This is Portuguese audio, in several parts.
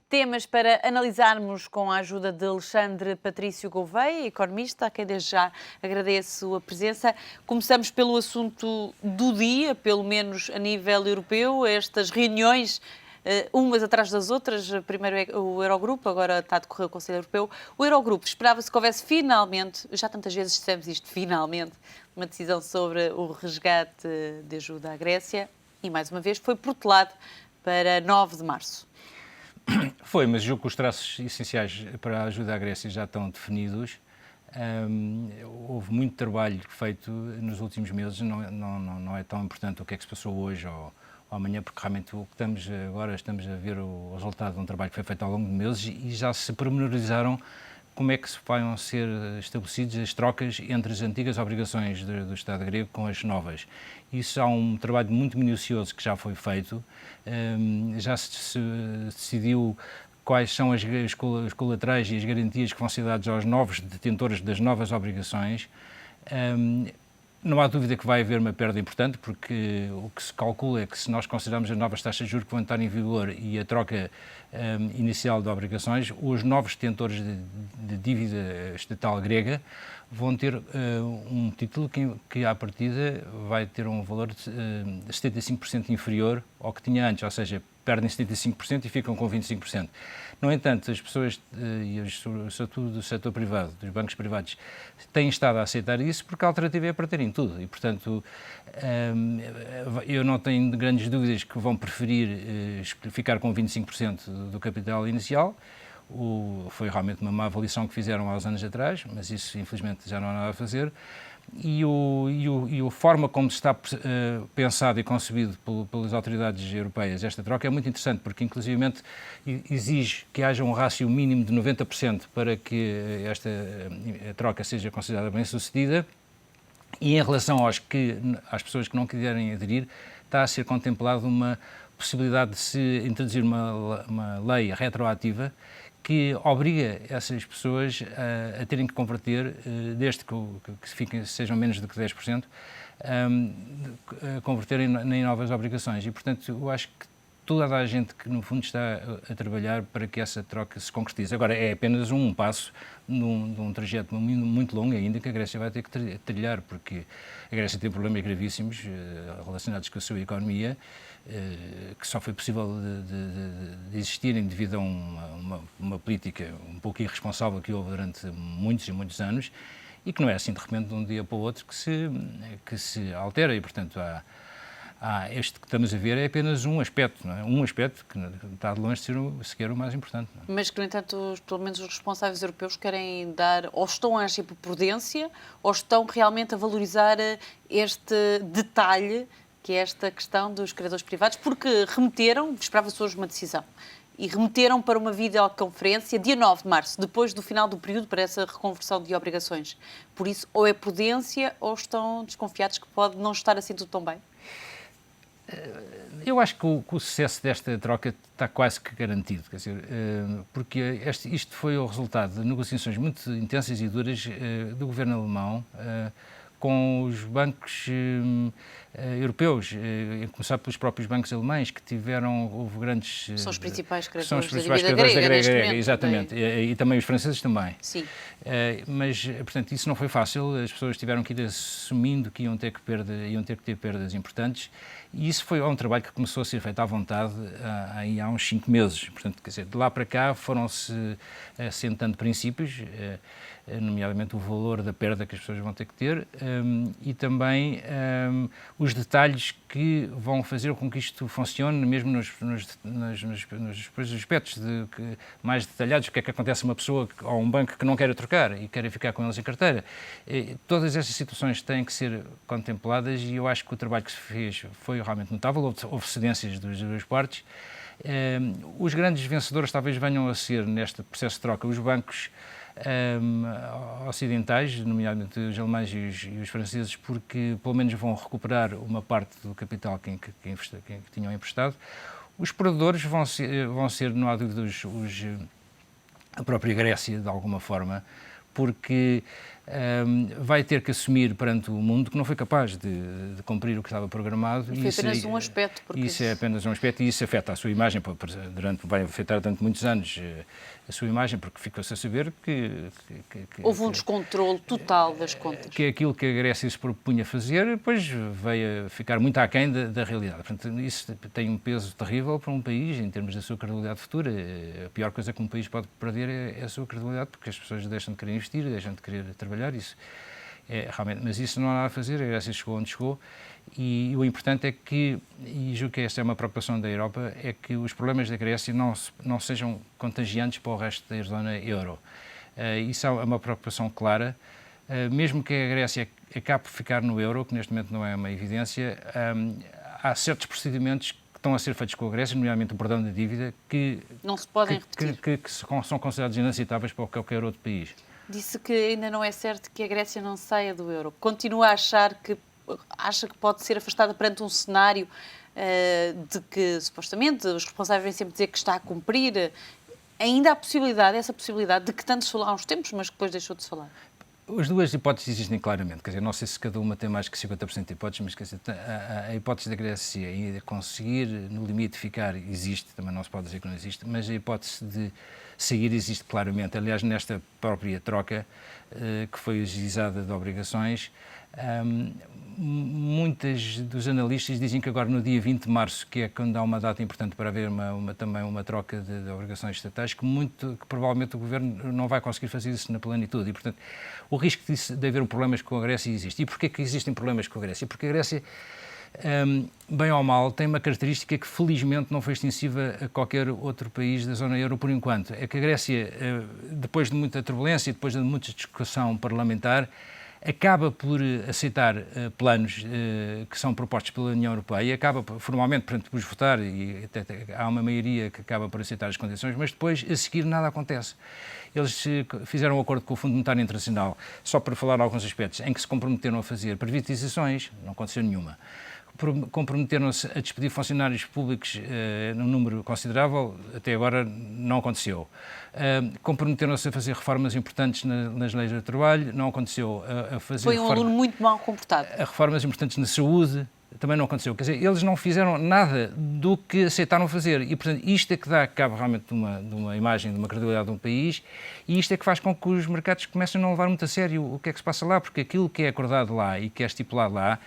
Temas para analisarmos com a ajuda de Alexandre Patrício Gouveia, economista, a quem desde já agradeço a presença. Começamos pelo assunto do dia, pelo menos a nível europeu, estas reuniões, umas atrás das outras. Primeiro é o Eurogrupo, agora está a decorrer o Conselho Europeu. O Eurogrupo esperava-se que houvesse finalmente, já tantas vezes dissemos isto, finalmente, uma decisão sobre o resgate de ajuda à Grécia e, mais uma vez, foi protelado para 9 de março. Foi, mas julgo que os traços essenciais para a ajuda à Grécia já estão definidos. Houve muito trabalho feito nos últimos meses, não é tão importante o que é que se passou hoje ou amanhã, porque realmente o que estamos a ver o resultado de um trabalho que foi feito ao longo de meses e já se pormenorizaram como é que vão ser estabelecidas as trocas entre as antigas obrigações do Estado grego com as novas. Isso há um trabalho muito minucioso que já foi feito, já se decidiu quais são as colaterais e as garantias que vão ser dadas aos novos detentores das novas obrigações. Não há dúvida que vai haver uma perda importante, porque o que se calcula é que se nós considerarmos as novas taxas de juros que vão estar em vigor e a troca inicial de obrigações, os novos detentores de dívida estatal grega vão ter um título que, à partida, vai ter um valor de 75% inferior ao que tinha antes, ou seja, perdem 75% e ficam com 25%. No entanto, as pessoas, sobretudo do setor privado, dos bancos privados, têm estado a aceitar isso porque a alternativa é perderem tudo e, portanto, eu não tenho grandes dúvidas que vão preferir ficar com 25% do capital inicial. Foi realmente uma má avaliação que fizeram há uns anos atrás, mas isso, infelizmente, já não há nada a fazer. E a forma como está pensado e concebido pelas autoridades europeias esta troca é muito interessante, porque inclusivamente exige que haja um rácio mínimo de 90% para que esta troca seja considerada bem-sucedida, e em relação às pessoas que não quiserem aderir, está a ser contemplada uma possibilidade de se introduzir uma lei retroativa que obriga essas pessoas a terem que converter, desde que sejam menos do que 10%, a converterem em novas obrigações. E, portanto, eu acho que toda a gente que, no fundo, está a trabalhar para que essa troca se concretize. Agora, é apenas um passo de um trajeto muito longo ainda que a Grécia vai ter que trilhar, porque a Grécia tem problemas gravíssimos relacionados com a sua economia, que só foi possível de existirem devido a uma política um pouco irresponsável que houve durante muitos e muitos anos e que não é assim de repente de um dia para o outro que se altera e, portanto, este que estamos a ver é apenas um aspecto, não é? Um aspecto que está de longe de ser sequer o mais importante. Não é? Mas que, no entanto, pelo menos os responsáveis europeus querem dar, ou estão a agir por prudência, ou estão realmente a valorizar este detalhe, que é esta questão dos credores privados, porque remeteram, esperava-se hoje uma decisão, e remeteram para uma videoconferência dia 9 de março, depois do final do período para essa reconversão de obrigações. Por isso, ou é prudência, ou estão desconfiados que pode não estar assim tudo tão bem? Eu acho que o sucesso desta troca está quase que garantido, quer dizer, porque isto foi o resultado de negociações muito intensas e duras do governo alemão com os bancos europeus, a começar pelos próprios bancos alemães, que houve grandes... São os principais são os credores da principais dívida credores da grega, grega, exatamente, e também os franceses também. Sim. Mas, portanto, isso não foi fácil, as pessoas tiveram que ir assumindo que iam ter que ter perdas importantes, e isso foi um trabalho que começou a ser feito à vontade há uns 5 meses. Portanto, quer dizer, de lá para cá foram-se assentando princípios, nomeadamente o valor da perda que as pessoas vão ter que ter e também os detalhes que vão fazer com que isto funcione, mesmo nos aspectos mais detalhados, o que é que acontece a uma pessoa ou a um banco que não quer trocar e quer ficar com eles em carteira. Todas essas situações têm que ser contempladas e eu acho que o trabalho que se fez foi realmente notável, houve cedências das duas partes. Os grandes vencedores talvez venham a ser, neste processo de troca, os bancos ocidentais, nomeadamente os alemães e os franceses, porque pelo menos vão recuperar uma parte do capital que tinham emprestado. Os perdedores vão ser, não há dúvida, a própria Grécia, de alguma forma, porque vai ter que assumir perante o mundo que não foi capaz de cumprir o que estava programado. E foi apenas um aspecto. Porque isso é apenas um aspecto e isso afeta a sua imagem, vai afetar durante muitos anos a sua imagem, porque ficou-se a saber que houve um descontrole total das contas. Que aquilo que a Grécia se propunha fazer, depois veio a ficar muito aquém da realidade. Portanto, isso tem um peso terrível para um país, em termos da sua credibilidade futura. A pior coisa que um país pode perder é a sua credibilidade, porque as pessoas deixam de querer investir, deixam de querer trabalhar, isso realmente, mas isso não há nada a fazer, a Grécia chegou onde chegou, e o importante é que, e julgo que esta é uma preocupação da Europa, é que os problemas da Grécia não sejam contagiantes para o resto da zona euro. Isso é uma preocupação clara, mesmo que a Grécia acabe por ficar no euro, que neste momento não é uma evidência, há certos procedimentos que estão a ser feitos com a Grécia, nomeadamente o perdão da dívida, que não se podem repetir. Que são considerados inaceitáveis para qualquer outro país. Disse que ainda não é certo que a Grécia não saia do euro. Continua a acha que pode ser afastada perante um cenário de que, supostamente, os responsáveis vêm sempre dizer que está a cumprir. Ainda há essa possibilidade de que tanto se falou há uns tempos, mas que depois deixou de se falar? As duas hipóteses existem claramente, quer dizer, não sei se cada uma tem mais que 50% de hipóteses, mas quer dizer, a hipótese da Grécia ainda conseguir, no limite, ficar, existe, também não se pode dizer que não existe, mas a hipótese de sair existe claramente. Aliás, nesta própria troca, que foi agilizada de obrigações, muitos dos analistas dizem que agora no dia 20 de março, que é quando há uma data importante para haver também uma troca de obrigações estatais, que provavelmente o Governo não vai conseguir fazer isso na plenitude e, portanto, o risco de haver problemas com a Grécia existe. E porquê que existem problemas com a Grécia? Porque a Grécia, bem ou mal, tem uma característica que felizmente não foi extensiva a qualquer outro país da zona euro por enquanto. É que a Grécia, depois de muita turbulência, depois de muita discussão parlamentar, acaba por aceitar planos que são propostos pela União Europeia, acaba formalmente por votar e até há uma maioria que acaba por aceitar as condições, mas depois a seguir nada acontece. Eles fizeram um acordo com o Fundo Monetário Internacional, só para falar alguns aspectos, em que se comprometeram a fazer privatizações, não aconteceu nenhuma. Comprometeram-se a despedir funcionários públicos num número considerável, até agora não aconteceu. Comprometeram-se a fazer reformas importantes nas leis do trabalho, não aconteceu. Foi um aluno muito mal comportado. Reformas importantes na saúde, também não aconteceu. Quer dizer, eles não fizeram nada do que aceitaram fazer e, portanto, isto é que dá cabo realmente de uma imagem, de uma credibilidade de um país e isto é que faz com que os mercados comecem a não levar muito a sério o que é que se passa lá, porque aquilo que é acordado lá e que é estipulado lá,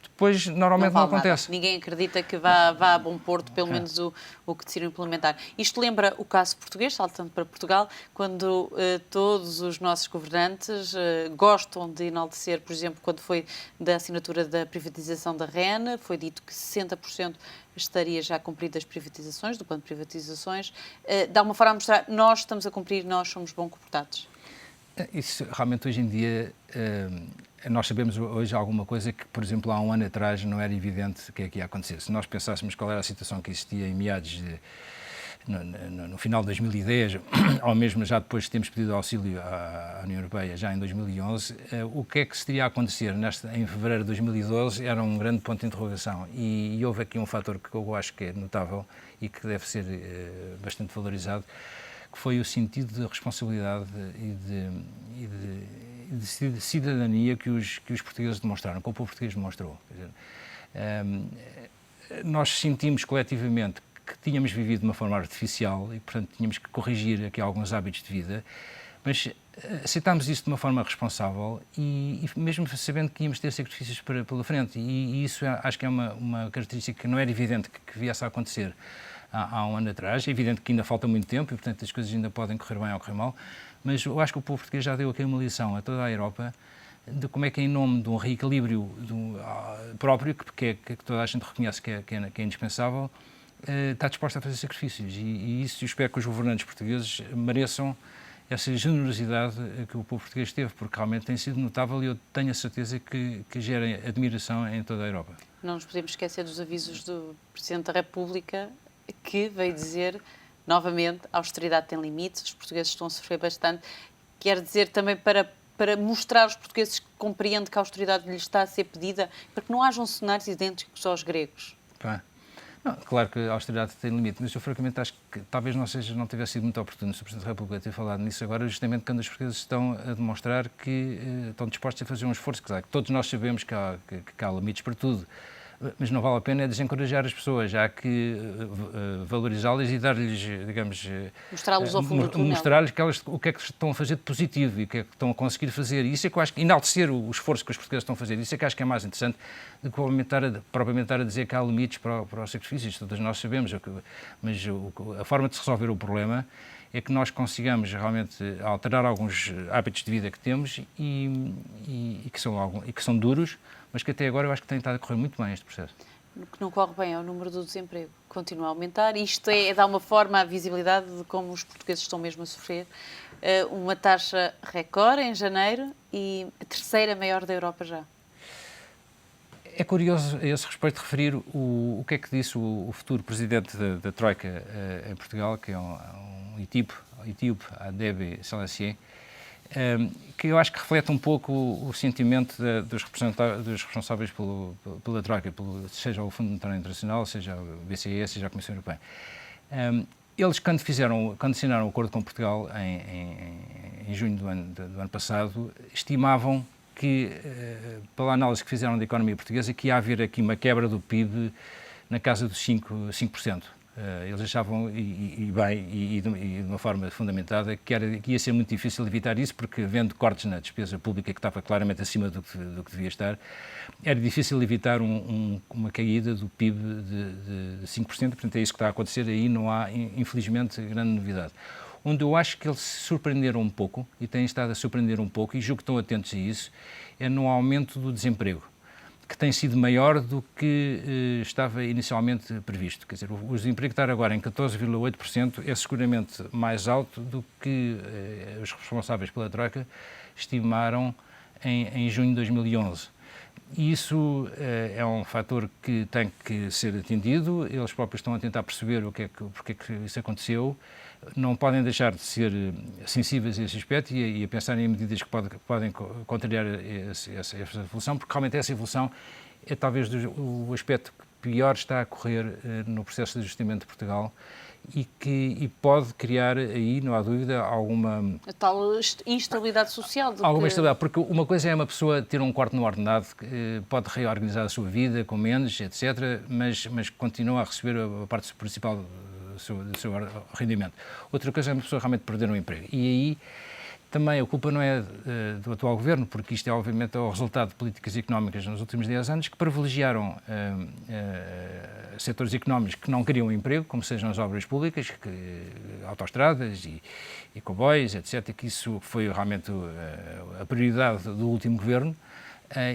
depois normalmente não acontece. Nada. Ninguém acredita que vá a bom porto, pelo menos o que decidiram implementar. Isto lembra o caso português, saltando para Portugal, quando todos os nossos governantes gostam de enaltecer, por exemplo, quando foi da assinatura da privatização da REN, foi dito que 60% estaria já cumprido as privatizações, do plano de privatizações. Dá uma forma a mostrar, nós estamos a cumprir, nós somos bem comportados. Isso realmente hoje em dia, nós sabemos hoje alguma coisa que, por exemplo, há um ano atrás não era evidente que é que ia acontecer. Se nós pensássemos qual era a situação que existia em meados no final de 2010, ou mesmo já depois de termos pedido auxílio à União Europeia, já em 2011, o que é que se teria a acontecer em fevereiro de 2012 era um grande ponto de interrogação. E houve aqui um fator que eu acho que é notável e que deve ser bastante valorizado, que foi o sentido de responsabilidade e de cidadania que os portugueses demonstraram, que o povo português demonstrou. Quer dizer, nós sentimos coletivamente que tínhamos vivido de uma forma artificial e, portanto, tínhamos que corrigir aqui alguns hábitos de vida, mas aceitámos isso de uma forma responsável e mesmo sabendo que íamos ter sacrifícios pela frente. E isso acho que é uma característica que não era evidente que viesse a acontecer há um ano atrás. É evidente que ainda falta muito tempo e, portanto, as coisas ainda podem correr bem ou correr mal, mas eu acho que o povo português já deu aqui uma lição a toda a Europa de como é que, em nome de um reequilíbrio próprio, que toda a gente reconhece que é indispensável, está disposta a fazer sacrifícios. E isso eu espero que os governantes portugueses mereçam essa generosidade que o povo português teve, porque realmente tem sido notável e eu tenho a certeza que gera admiração em toda a Europa. Não nos podemos esquecer dos avisos do Presidente da República, que veio dizer, novamente, a austeridade tem limites, os portugueses estão a sofrer bastante. Quer dizer também para mostrar aos portugueses que compreende que a austeridade lhes está a ser pedida, para que não hajam cenários idênticos aos gregos. Não, claro que a austeridade tem limite, mas eu francamente acho que talvez não tivesse sido muito oportuno se o Presidente da República ter falado nisso agora, justamente quando os portugueses estão a demonstrar que estão dispostos a fazer um esforço, claro, que todos nós sabemos que há limites para tudo, mas não vale a pena desencorajar as pessoas, há que valorizá-las e dar-lhes, digamos... Mostrá-los ao fundo do túnel. Mostrar-lhes o que é que estão a fazer de positivo e o que é que estão a conseguir fazer. E isso é que eu acho que enaltecer o esforço que os portugueses estão a fazer, isso é que acho que é mais interessante do que propriamente estar a dizer que há limites para os sacrifícios, todos nós sabemos, mas a forma de se resolver o problema é que nós consigamos realmente alterar alguns hábitos de vida que temos e que são duros, mas que até agora eu acho que tem estado a correr muito bem este processo. O que não corre bem é o número do desemprego. Continua a aumentar. Isto dá uma forma à visibilidade de como os portugueses estão mesmo a sofrer. Uma taxa recorde em janeiro e a terceira maior da Europa já. É curioso a esse respeito referir o que é que disse o futuro presidente da Troika em Portugal, que é um etíope, Adebe Selassie, que eu acho que reflete um pouco o sentimento dos responsáveis pela Troika, seja o Fundo Monetário Internacional, seja o BCE, seja a Comissão Europeia. Eles, quando assinaram o acordo com Portugal em junho do ano passado, estimavam que, pela análise que fizeram da economia portuguesa, que ia haver aqui uma quebra do PIB na casa dos 5%. Eles achavam, e de uma forma fundamentada, que ia ser muito difícil evitar isso, porque havendo cortes na despesa pública que estava claramente acima do que devia estar, era difícil evitar uma caída do PIB de 5%, portanto é isso que está a acontecer, aí não há, infelizmente, grande novidade. Onde eu acho que eles se surpreenderam um pouco, e têm estado a surpreender um pouco, e julgo que estão atentos a isso, é no aumento do desemprego, que tem sido maior do que estava inicialmente previsto. Quer dizer, o desemprego estar agora em 14,8% é seguramente mais alto do que os responsáveis pela Troika estimaram em junho de 2011. E isso é um fator que tem que ser atendido, eles próprios estão a tentar perceber porque é que isso aconteceu, não podem deixar de ser sensíveis a esse aspecto e a pensar em medidas que podem contrariar essa evolução, porque realmente essa evolução é talvez o aspecto que pior está a correr no processo de ajustamento de Portugal e pode criar aí, não há dúvida, alguma... A tal instabilidade social. Alguma instabilidade, porque uma coisa é uma pessoa ter um corte no ordenado, que pode reorganizar a sua vida com menos, etc., mas continua a receber a parte principal do seu rendimento. Outra coisa é uma pessoa realmente perder um emprego. E aí também a culpa não é do atual governo, porque isto é obviamente o resultado de políticas económicas nos últimos 10 anos que privilegiaram setores económicos que não criam emprego, como sejam as obras públicas, autoestradas e comboios, etc., que isso foi realmente a prioridade do último governo.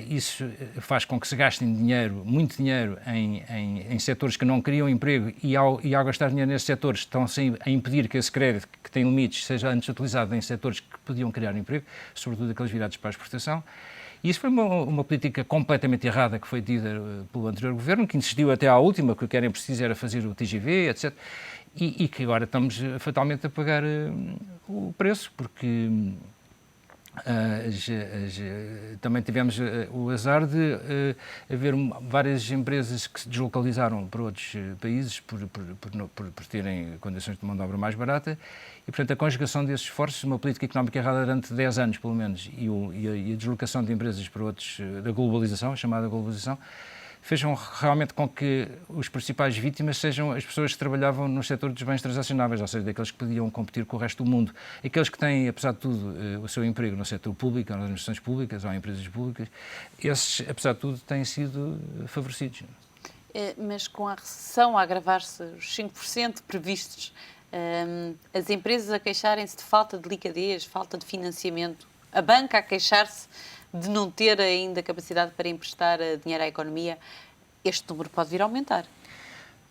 Isso faz com que se gastem muito dinheiro em setores que não criam emprego e ao gastar dinheiro nesses setores estão-se a impedir que esse crédito, que tem limites, seja antes utilizado em setores que podiam criar emprego, sobretudo aqueles virados para a exportação. E isso foi uma política completamente errada que foi tida pelo anterior governo, que insistiu até à última, que o que era preciso era fazer o TGV, etc., e que agora estamos fatalmente a pagar o preço, porque... também tivemos o azar de haver várias empresas que se deslocalizaram para outros países por terem condições de mão de obra mais barata e, portanto, a conjugação desses esforços, uma política económica errada durante 10 anos, pelo menos, e a deslocação de empresas para outros, da globalização, a chamada globalização, fecham realmente com que os principais vítimas sejam as pessoas que trabalhavam no setor dos bens transacionáveis, ou seja, daqueles que podiam competir com o resto do mundo. Aqueles que têm, apesar de tudo, o seu emprego no setor público, nas administrações públicas ou em empresas públicas, esses, apesar de tudo, têm sido favorecidos. Mas com a recessão a agravar-se, os 5% previstos, as empresas a queixarem-se de falta de liquidez, falta de financiamento, a banca a queixar-se de não ter ainda capacidade para emprestar dinheiro à economia, este número pode vir a aumentar.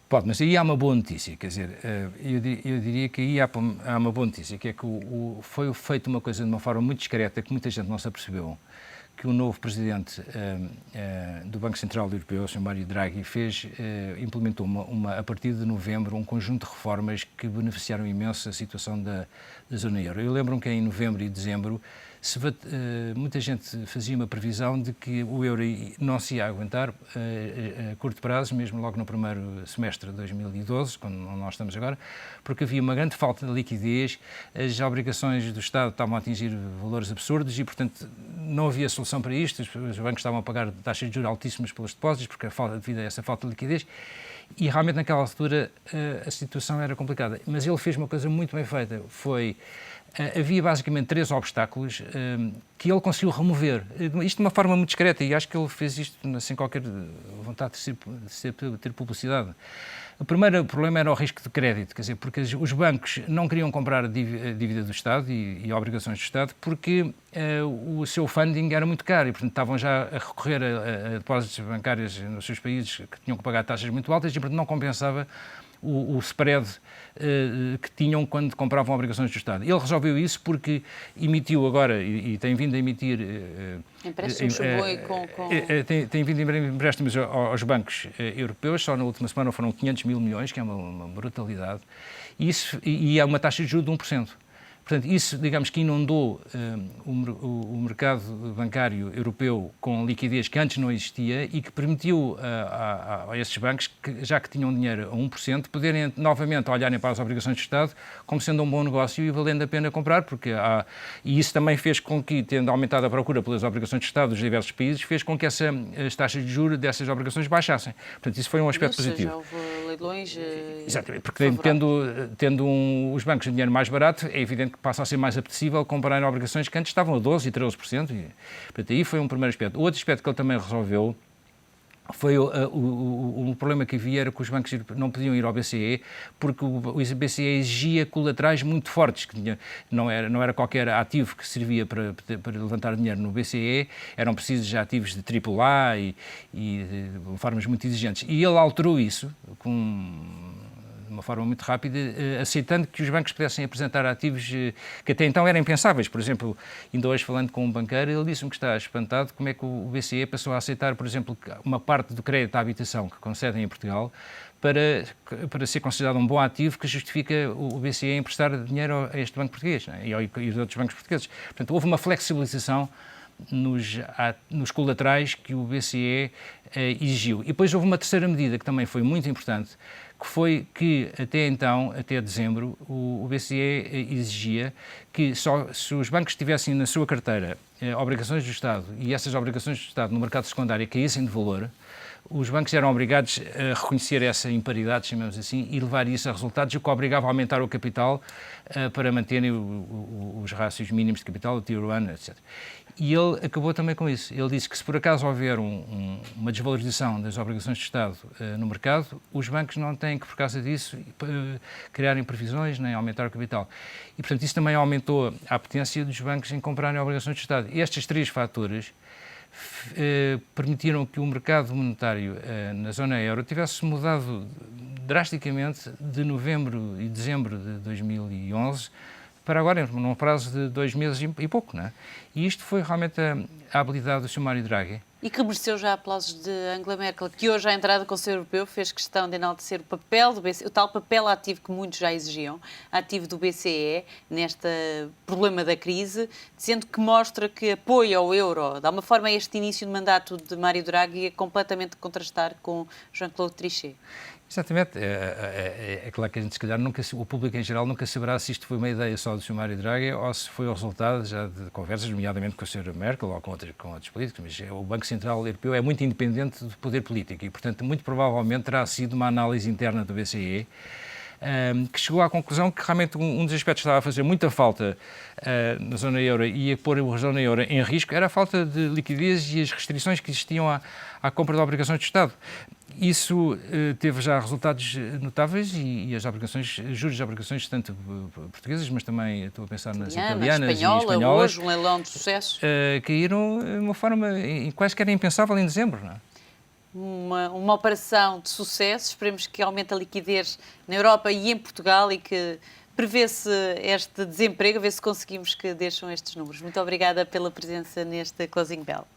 Pode, mas aí há uma boa notícia, quer dizer, eu diria que aí há uma boa notícia, que é que foi feito uma coisa de uma forma muito discreta, que muita gente não se apercebeu, que o novo presidente do Banco Central Europeu, o Sr. Mário Draghi, implementou a partir de novembro um conjunto de reformas que beneficiaram imenso a situação da zona euro. Eu lembro-me que em novembro e dezembro muita gente fazia uma previsão de que o euro não se ia aguentar a curto prazo, mesmo logo no primeiro semestre de 2012, quando nós estamos agora, porque havia uma grande falta de liquidez, as obrigações do Estado estavam a atingir valores absurdos e, portanto, não havia solução para isto, os bancos estavam a pagar taxas de juros altíssimas pelos depósitos, porque devido a essa falta de liquidez, e realmente naquela altura a situação era complicada. Mas ele fez uma coisa muito bem feita, havia basicamente 3 obstáculos que ele conseguiu remover. Isto de uma forma muito discreta, e acho que ele fez isto sem qualquer vontade de ter publicidade. O primeiro problema era o risco de crédito, quer dizer, porque os bancos não queriam comprar a dívida do Estado e obrigações do Estado porque o seu funding era muito caro e, portanto, estavam já a recorrer a depósitos bancários nos seus países que tinham que pagar taxas muito altas e, portanto, não compensava o spread que tinham quando compravam obrigações do Estado. Ele resolveu isso porque emitiu agora, e tem vindo a emitir... Empréstimos tem vindo a emitir empréstimos aos bancos europeus, só na última semana foram 500 mil milhões, que é uma brutalidade, e é uma taxa de juros de 1%. Portanto, isso, digamos que inundou o mercado bancário europeu com liquidez que antes não existia e que permitiu a esses bancos, já que tinham dinheiro a 1%, poderem novamente olharem para as obrigações do Estado como sendo um bom negócio e valendo a pena comprar, e isso também fez com que, tendo aumentado a procura pelas obrigações do Estado dos diversos países, fez com que as taxas de juros dessas obrigações baixassem. Portanto, isso foi um aspecto positivo. Já houve leilões. Exatamente, porque tendo os bancos de dinheiro mais barato, é evidente que passa a ser mais apetecível comparar obrigações que antes estavam a 12% e 13%. Portanto, aí foi um primeiro aspecto. O outro aspecto que ele também resolveu foi o problema que havia era que os bancos não podiam ir ao BCE porque o BCE exigia colaterais muito fortes, que não era qualquer ativo que servia para levantar dinheiro no BCE, eram precisos de ativos de AAA e de formas muito exigentes. E ele alterou isso de uma forma muito rápida, aceitando que os bancos pudessem apresentar ativos que até então eram impensáveis. Por exemplo, ainda hoje falando com um banqueiro, ele disse-me que está espantado como é que o BCE passou a aceitar, por exemplo, uma parte do crédito à habitação que concedem em Portugal para ser considerado um bom ativo que justifica o BCE emprestar dinheiro a este banco português, né, e aos outros bancos portugueses. Portanto, houve uma flexibilização nos colaterais que o BCE exigiu. E depois houve uma terceira medida que também foi muito importante, que foi que até então, até dezembro, o BCE exigia que só se os bancos tivessem na sua carteira obrigações do Estado e essas obrigações do Estado no mercado secundário caíssem de valor, os bancos eram obrigados a reconhecer essa imparidade, chamamos assim, e levar isso a resultados, o que obrigava a aumentar o capital para manterem os rácios mínimos de capital, o Tier 1, etc. E ele acabou também com isso. Ele disse que se por acaso houver uma desvalorização das obrigações do Estado no mercado, os bancos não têm que, por causa disso, criarem previsões nem aumentar o capital. E, portanto, isso também aumentou a apetência dos bancos em comprarem obrigações do Estado. E estes 3 fatores permitiram que o mercado monetário na zona euro tivesse mudado drasticamente de novembro e dezembro de 2011 para agora, num prazo de 2 meses e pouco, não é? E isto foi realmente a habilidade do Sr. Mário Draghi. E que mereceu já aplausos de Angela Merkel, que hoje, à entrada do Conselho Europeu, fez questão de enaltecer o papel do BCE, o tal papel ativo que muitos já exigiam, ativo do BCE, neste problema da crise, dizendo que mostra que apoia ao euro. De alguma forma, este início de mandato de Mário Draghi é completamente contrastar com Jean-Claude Trichet. Exatamente. É claro que a gente, se calhar, o público em geral nunca saberá se isto foi uma ideia só do Sr. Mário Draghi ou se foi o resultado já de conversas, nomeadamente com a Sra. Merkel ou com outros políticos. Mas o Banco Central Europeu é muito independente do poder político e, portanto, muito provavelmente terá sido uma análise interna do BCE que chegou à conclusão que realmente um dos aspectos que estava a fazer muita falta na zona euro e a pôr a zona euro em risco era a falta de liquidez e as restrições que existiam à compra de obrigações do Estado. Isso teve já resultados notáveis e as juros de obrigações, tanto portuguesas, mas também estou a pensar nas italianas e espanholas, hoje um leilão de sucesso, caíram de uma forma quase que era impensável em dezembro, não é? Uma operação de sucesso, esperemos que aumente a liquidez na Europa e em Portugal e que prevê-se este desemprego, a ver se conseguimos que deixem estes números. Muito obrigada pela presença neste Closing Bell.